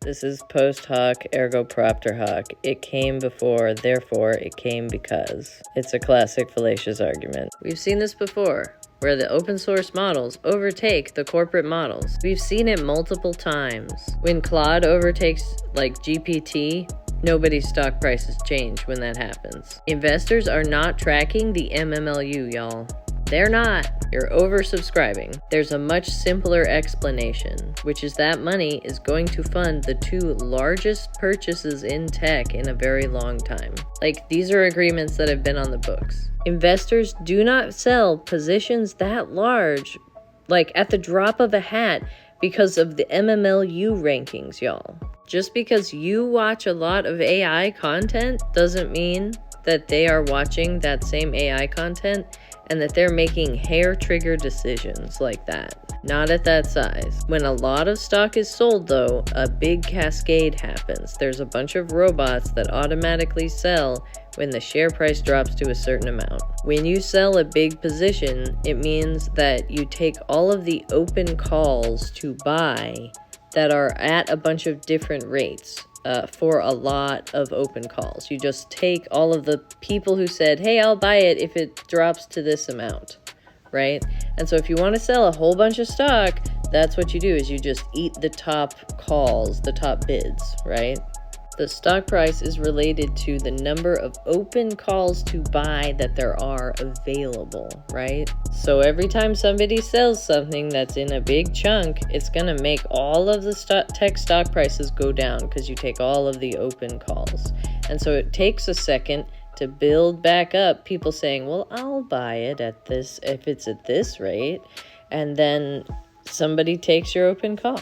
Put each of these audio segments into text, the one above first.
This is post hoc, ergo propter hoc. It came before, therefore it came because. It's a classic fallacious argument. We've seen this before, where the open source models overtake the corporate models. We've seen it multiple times. When Claude overtakes, like, GPT, nobody's stock prices change when that happens. Investors are not tracking the MMLU, y'all. They're not. You're oversubscribing. There's a much simpler explanation, which is that money is going to fund the two largest purchases in tech in a very long time. Like, these are agreements that have been on the books. Investors do not sell positions that large, like at the drop of a hat, because of the MMLU rankings, y'all. Just because you watch a lot of AI content doesn't mean that they are watching that same AI content and that they're making hair-trigger decisions like that. Not at that size. When a lot of stock is sold, though, a big cascade happens. There's a bunch of robots that automatically sell when the share price drops to a certain amount. When you sell a big position, it means that you take all of the open calls to buy that are at a bunch of different rates. For a lot of open calls. You just take all of the people who said, hey, I'll buy it if it drops to this amount, right? And so if you want to sell a whole bunch of stock, that's what you do, is you just eat the top calls, the top bids, right? The stock price is related to the number of open calls to buy that there are available, right? So every time somebody sells something that's in a big chunk, it's going to make all of the tech stock prices go down because you take all of the open calls. And so it takes a second to build back up people saying, well, I'll buy it at this if it's at this rate. And then somebody takes your open call.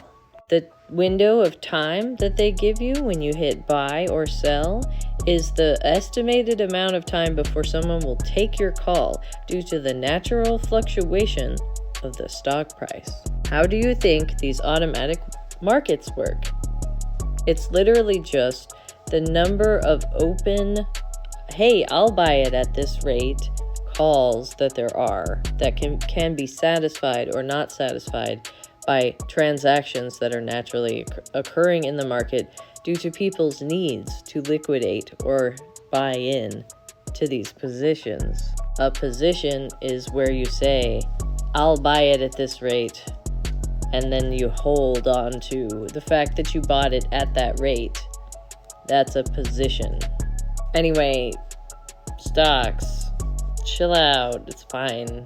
The window of time that they give you when you hit buy or sell is the estimated amount of time before someone will take your call due to the natural fluctuation of the stock price. How do you think these automatic markets work? It's literally just the number of open, hey, I'll buy it at this rate, calls that there are that can be satisfied or not satisfied by transactions that are naturally occurring in the market due to people's needs to liquidate or buy in to these positions. A position is where you say, I'll buy it at this rate, and then you hold on to the fact that you bought it at that rate. That's a position. Anyway, stocks, chill out, it's fine.